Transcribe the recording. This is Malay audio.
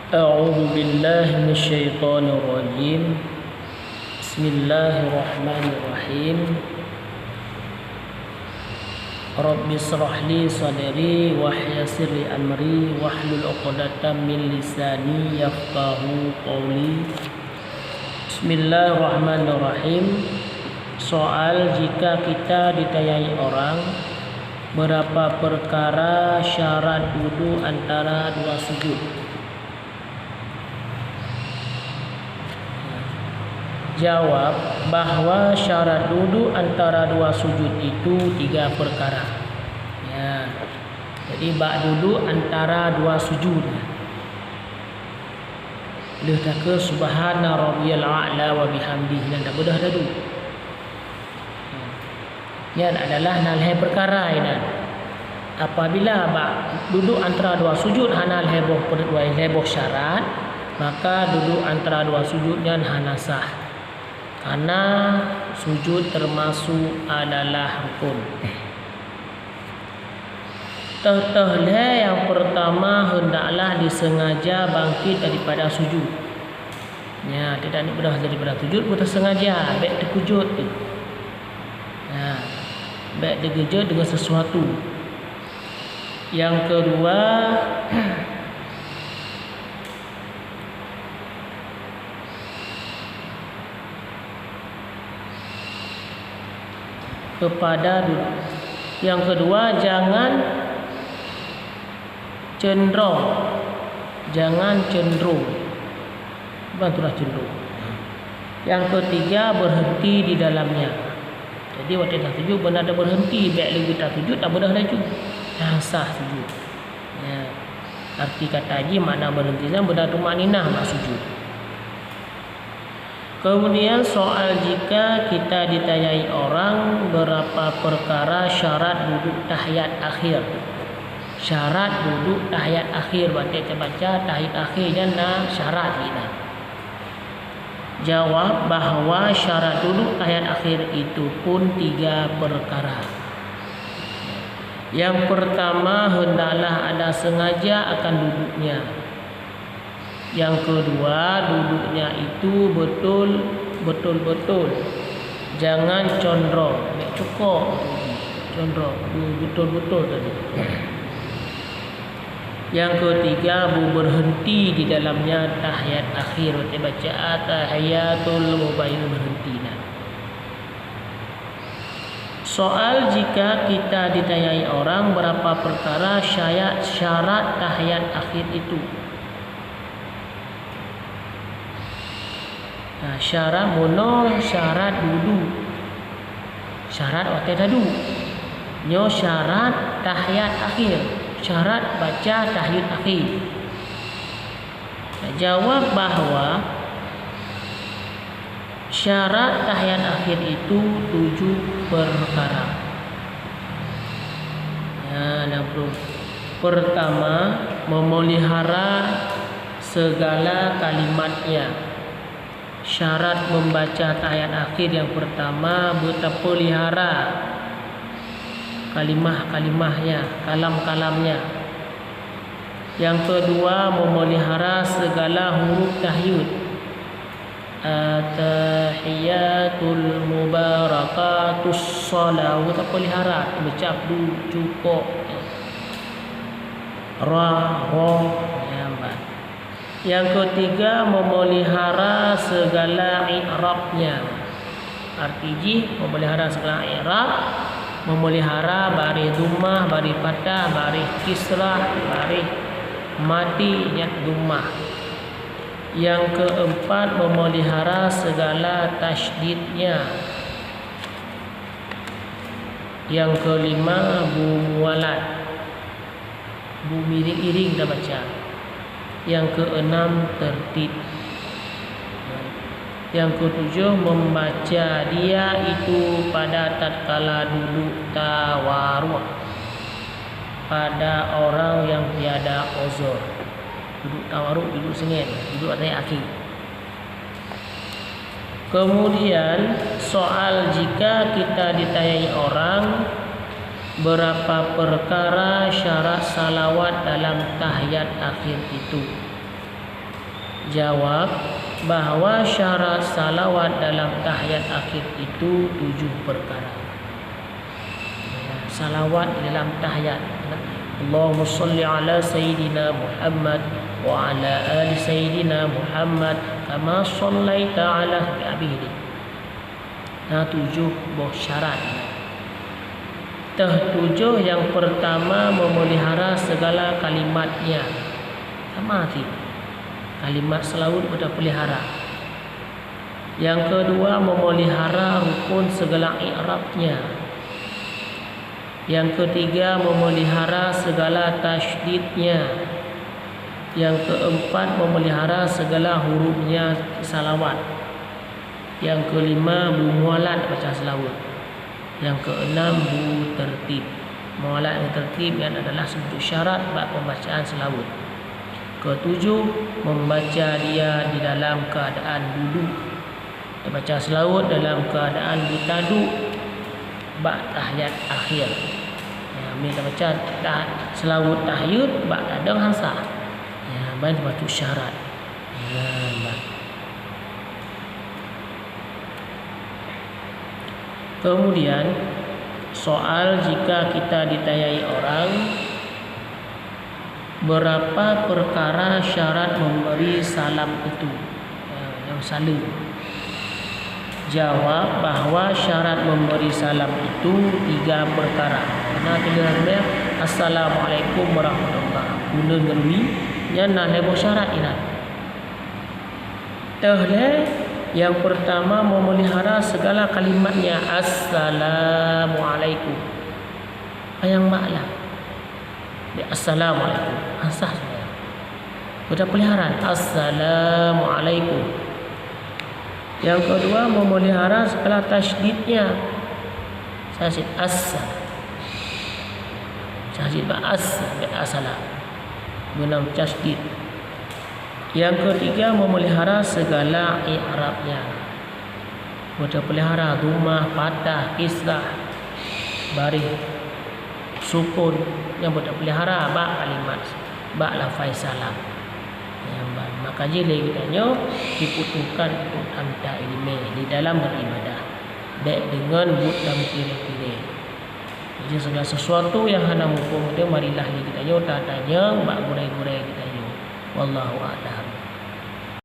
أعوذ بالله من الشيطان الرجيم بسم الله الرحمن الرحيم رب اشرح لي صدري ويسر لي أمري واحلل عقدة من لساني يفقهوا قولي Bismillahirrahmanirrahim. Soal jika kita ditanyai orang berapa perkara syarat wudu antara dua sujud. Jawab bahwa syarat wudu antara dua sujud itu 3 perkara. Ya. Jadi bak wudu antara dua sujud. Leh ke subhana rabbiyal a'la wa bihamdihi dan tak bedah dadu. Yan adalah nalhe perkara ini. Apabila bak duduk antara dua sujud hanal heboh syarat, maka duduk antara dua sujudnya hana sah. Karena sujud termasuk adalah rukun. Tehleh yang pertama hendaklah disengaja bangkit daripada sujud. Ya, tidak mudah daripada sujud, kita sengaja baik terkejut tu. Ya, baik terkejut dengan sesuatu. Yang kedua, jangan cenderung. Bantulah cenderung. Yang ketiga, berhenti di dalamnya. Jadi waktu tak sujud benar ada berhenti, baik lagi tak sujud tak benar laju. Sah sujud. Ya. Arti kata haji makna berhenti dan benar tumaninah nak sujud. Kemudian soal jika kita ditanyai orang berapa perkara syarat duduk tahiyat akhir. Syarat duduk tahiyat akhir, baca tahiyat akhirnya syarat kita. Jawab bahwa syarat duduk tahiyat akhir itu pun 3 perkara. Yang pertama, hendaklah ada sengaja akan duduknya. Yang kedua, duduknya itu betul-betul. Jangan condong, cukup condong, betul-betul tadi. Yang ketiga, berhenti di dalamnya tahiyat akhir. Kita baca tahiyatul mubayyin berhenti. Soal jika kita ditanyai orang berapa perkara syarat tahiyat akhir itu. Syarat mono, syarat wudu. Syarat waktu tadu. Nyo syarat tahiyat akhir. Syarat baca tahiyat akhir. Jawab bahwa syarat tahiyat akhir itu 7 perkara. Pertama, memelihara segala kalimatnya. Syarat membaca tahiyat akhir yang pertama berpelihara kalimah-kalimahnya, kalam-kalamnya. Yang kedua, memelihara segala huruf tahyid. Tahiyatul mubarakatus salawat, pelihara baca cukup ra. Yang ketiga, memelihara segala i'rabnya. Artinya memelihara segala i'rab, memelihara baris dhammah, baris fathah, baris kisrah, baris mati nyat dhammah. Yang keempat, memelihara segala tasydidnya. Yang kelima, muwalat, miring-iring dah baca. Yang keenam, tertib. Yang ketujuh, membaca dia itu pada tatkala duduk tawarruk, pada orang yang tiada uzur. Duduk tawarruk, duduk sengit, duduk atas kaki. Kemudian soal jika kita ditanyai orang berapa perkara syarat salawat dalam tahiyat akhir itu. Jawab bahawa syarat salawat dalam tahiyat akhir itu 7 perkara. Salawat di dalam tahiyat. Allahumma salli ala Sayyidina Muhammad wa ala ali Sayyidina Muhammad kama sallaita ala abidi. 7 buah syarat. 7 yang pertama memelihara segala kalimatnya. Sama sih. Kalimat selawat kita pelihara. Yang kedua memelihara rukun segala i'rabnya. Yang ketiga memelihara segala tasydidnya. Yang keempat memelihara segala hurufnya salawat. Yang kelima mualat baca selawat. Yang keenam tertib. Mualat dan tertib yang adalah sebuah syarat bab pembacaan selawat. Ketujuh membaca dia di dalam keadaan duduk. Kita baca selawat dalam keadaan bertaduk bab tahiyat akhir. Kita baca selawat tahiyat bab adang hansa. Baik batu syarat. Kemudian soal jika kita ditanyai orang berapa perkara syarat memberi salam itu, yang salam. Jawab bahawa syarat memberi salam itu 3 perkara. Karena kita Assalamualaikum warahmatullahi wabarakatuh. Guna ngerwi yang nak lebih syarat ini. Yang pertama memelihara segala kalimatnya. Assalamualaikum. Yang maklah. Assalamualaikum. Sah saya. Sudah peliharaan. Assalamualaikum. Yang kedua memelihara segala tasydidnya. Tasydid tasydid assalam. Guna tasydid. Yang ketiga memelihara segala i'rabnya. Sudah pelihara dhammah, fathah, kisrah, baris, sukun. Yang boleh pelihara bak kalimat bak lafaz salam. Maka jeli kitanya diputuhkan untuk amta ilmi di dalam beribadah baik dengan but dan kira-kira. Jadi segala sesuatu yang hana hukum dia marilah kitanya tak tanya bak gurai-gurai kitanya. Wallahu a'lam.